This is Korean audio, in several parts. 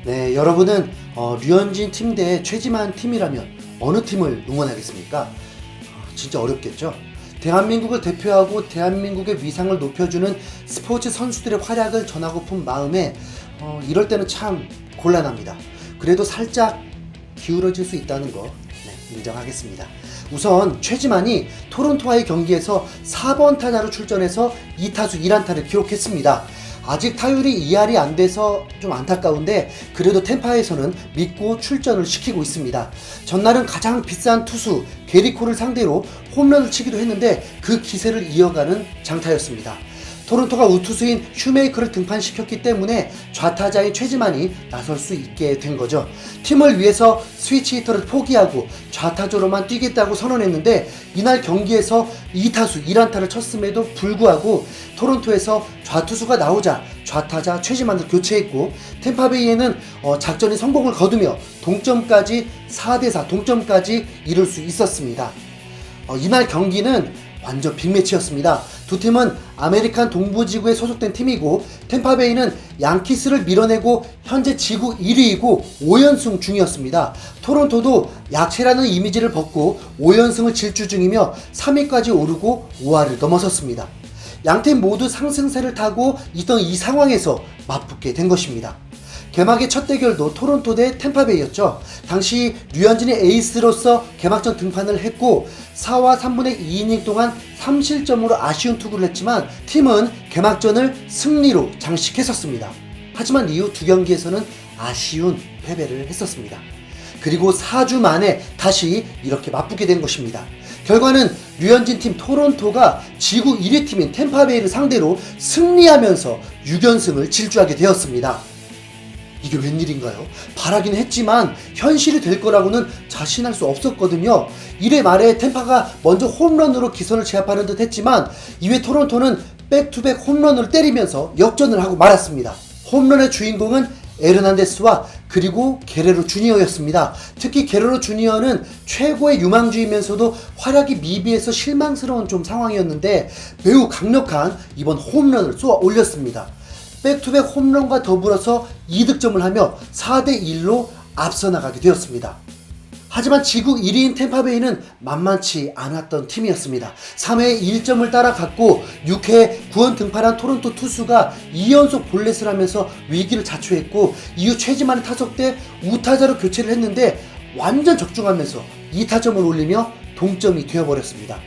네, 여러분은 류현진 팀 대 최지만 팀이라면 어느 팀을 응원하겠습니까? 진짜 어렵겠죠? 대한민국을 대표하고 대한민국의 위상을 높여주는 스포츠 선수들의 활약을 전하고픈 마음에 이럴 때는 참 곤란합니다. 그래도 살짝 기울어질 수 있다는 거 인정하겠습니다. 우선 최지만이 토론토와의 경기에서 4번 타자로 출전해서 2타수 1안타를 기록했습니다. 아직 타율이 2할이 안 돼서 좀 안타까운데 그래도 템파에서는 믿고 출전을 시키고 있습니다. 전날은 가장 비싼 투수 게리코를 상대로 홈런을 치기도 했는데 그 기세를 이어가는 장타였습니다. 토론토가 우투수인 슈메이커를 등판시켰기 때문에 좌타자인 최지만이 나설 수 있게 된 거죠. 팀을 위해서 스위치 히터를 포기하고 좌타자로만 뛰겠다고 선언했는데 이날 경기에서 2타수 1안타를 쳤음에도 불구하고 토론토에서 좌투수가 나오자 좌타자 최지만을 교체했고 템파베이에는 작전이 성공을 거두며 동점까지 4대4 동점까지 이룰 수 있었습니다. 이날 경기는 완전 빅매치였습니다. 두 팀은 아메리칸 동부지구에 소속된 팀이고 템파베이는 양키스를 밀어내고 현재 지구 1위이고 5연승 중이었습니다. 토론토도 약체라는 이미지를 벗고 5연승을 질주 중이며 3위까지 오르고 5할을 넘어섰습니다. 양팀 모두 상승세를 타고 있던 이 상황에서 맞붙게 된 것입니다. 개막의 첫 대결도 토론토 대 템파베이였죠. 당시 류현진이 에이스로서 개막전 등판을 했고 4와 3분의 2이닝 동안 3실점으로 아쉬운 투구를 했지만 팀은 개막전을 승리로 장식했었습니다. 하지만 이후 두 경기에서는 아쉬운 패배를 했었습니다. 그리고 4주 만에 다시 이렇게 맞붙게 된 것입니다. 결과는 류현진 팀 토론토가 지구 1위 팀인 템파베이를 상대로 승리하면서 6연승을 질주하게 되었습니다. 이게 웬일인가요? 바라긴 했지만 현실이 될 거라고는 자신할 수 없었거든요. 1회 말에 템파가 먼저 홈런으로 기선을 제압하는 듯 했지만 2회 토론토는 백투백 홈런을 때리면서 역전을 하고 말았습니다. 홈런의 주인공은 에르난데스와 그리고 게레로 주니어였습니다. 특히 게레로 주니어는 최고의 유망주이면서도 활약이 미비해서 실망스러운 좀 상황이었는데 매우 강력한 이번 홈런을 쏘아 올렸습니다. 백투백 홈런과 더불어서 2득점을 하며 4대1로 앞서 나가게 되었습니다. 하지만 지구 1위인 템파베이는 만만치 않았던 팀이었습니다. 3회에 1점을 따라갔고 6회에 구원 등판한 토론토 투수가 2연속 볼넷을 하면서 위기를 자초했고 이후 최지만의 타석 때 우타자로 교체를 했는데 완전 적중하면서 2타점을 올리며 동점이 되어버렸습니다.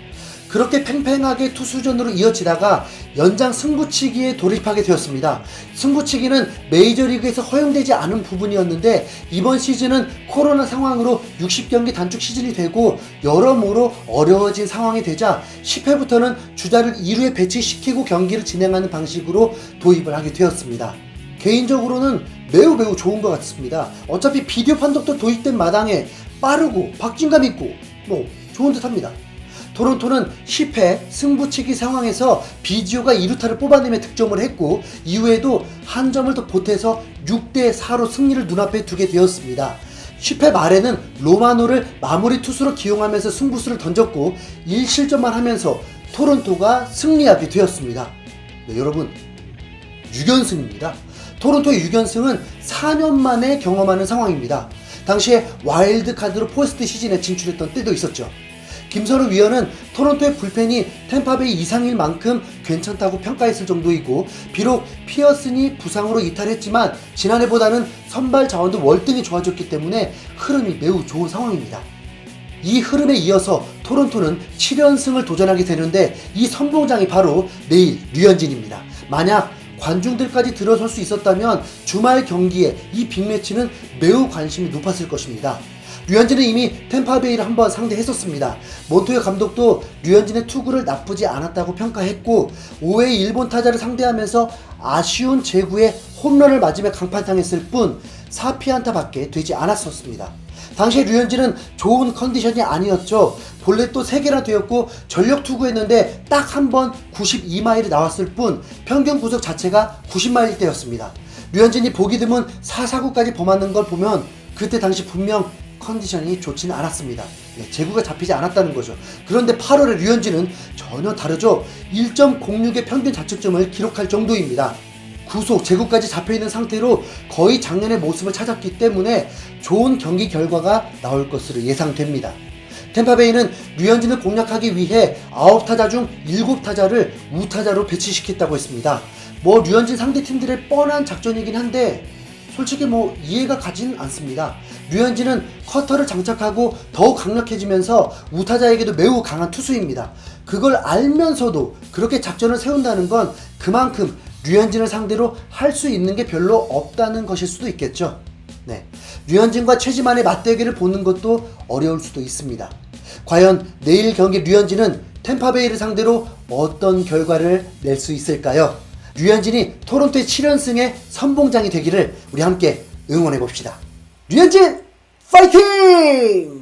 그렇게 팽팽하게 투수전으로 이어지다가 연장 승부치기에 돌입하게 되었습니다. 승부치기는 메이저리그에서 허용되지 않은 부분이었는데 이번 시즌은 코로나 상황으로 60경기 단축 시즌이 되고 여러모로 어려워진 상황이 되자 10회부터는 주자를 2루에 배치시키고 경기를 진행하는 방식으로 도입을 하게 되었습니다. 개인적으로는 매우 좋은 것 같습니다. 어차피 비디오 판독도 도입된 마당에 빠르고 박진감 있고 좋은 듯 합니다. 토론토는 10회 승부치기 상황에서 비지오가 2루타를 뽑아내며 득점을 했고 이후에도 한 점을 더 보태서 6대4로 승리를 눈앞에 두게 되었습니다. 10회 말에는 로마노를 마무리 투수로 기용하면서 승부수를 던졌고 1실점만 하면서 토론토가 승리하게 되었습니다. 네, 여러분 6연승입니다. 토론토의 6연승은 4년 만에 경험하는 상황입니다. 당시에 와일드카드로 포스트 시즌에 진출했던 때도 있었죠. 김선우 위원은 토론토의 불펜이 템파베이 이상일 만큼 괜찮다고 평가했을 정도이고 비록 피어슨이 부상으로 이탈했지만 지난해보다는 선발 자원도 월등히 좋아졌기 때문에 흐름이 매우 좋은 상황입니다. 이 흐름에 이어서 토론토는 7연승을 도전하게 되는데 이 선봉장이 바로 내일 류현진입니다. 만약 관중들까지 들어설 수 있었다면 주말 경기에 이 빅매치는 매우 관심이 높았을 것입니다. 류현진은 이미 템파베이를 한번 상대했었습니다. 몬토요 감독도 류현진의 투구를 나쁘지 않았다고 평가했고 5회 일본 타자를 상대하면서 아쉬운 제구에 홈런을 맞으며 강판당했을 뿐 4피안타 밖에 되지 않았었습니다. 당시에 류현진은 좋은 컨디션이 아니었죠. 볼넷도 3개나 되었고 전력 투구했는데 딱 한 번 92마일이 나왔을 뿐 평균 구속 자체가 90마일대였습니다. 류현진이 보기 드문 4사구까지 범하는 걸 보면 그때 당시 분명 컨디션이 좋지는 않았습니다. 제구가 잡히지 않았다는 거죠. 그런데 8월에 류현진은 전혀 다르죠. 1.06의 평균 자책점을 기록할 정도입니다. 구속, 제구까지 잡혀있는 상태로 거의 작년의 모습을 찾았기 때문에 좋은 경기 결과가 나올 것으로 예상됩니다. 템파베이는 류현진을 공략하기 위해 9타자 중 7타자를 우타자로 배치시켰다고 했습니다. 뭐 류현진 상대팀들의 뻔한 작전이긴 한데 솔직히 뭐 이해가 가진 않습니다. 류현진은 커터를 장착하고 더욱 강력해지면서 우타자에게도 매우 강한 투수입니다. 그걸 알면서도 그렇게 작전을 세운다는 건 그만큼 류현진을 상대로 할 수 있는 게 별로 없다는 것일 수도 있겠죠. 네, 류현진과 최지만의 맞대결을 보는 것도 어려울 수도 있습니다. 과연 내일 경기 류현진은 템파베이를 상대로 어떤 결과를 낼 수 있을까요? 류현진이 토론토의 7연승의 선봉장이 되기를 우리 함께 응원해봅시다. 류현진 파이팅!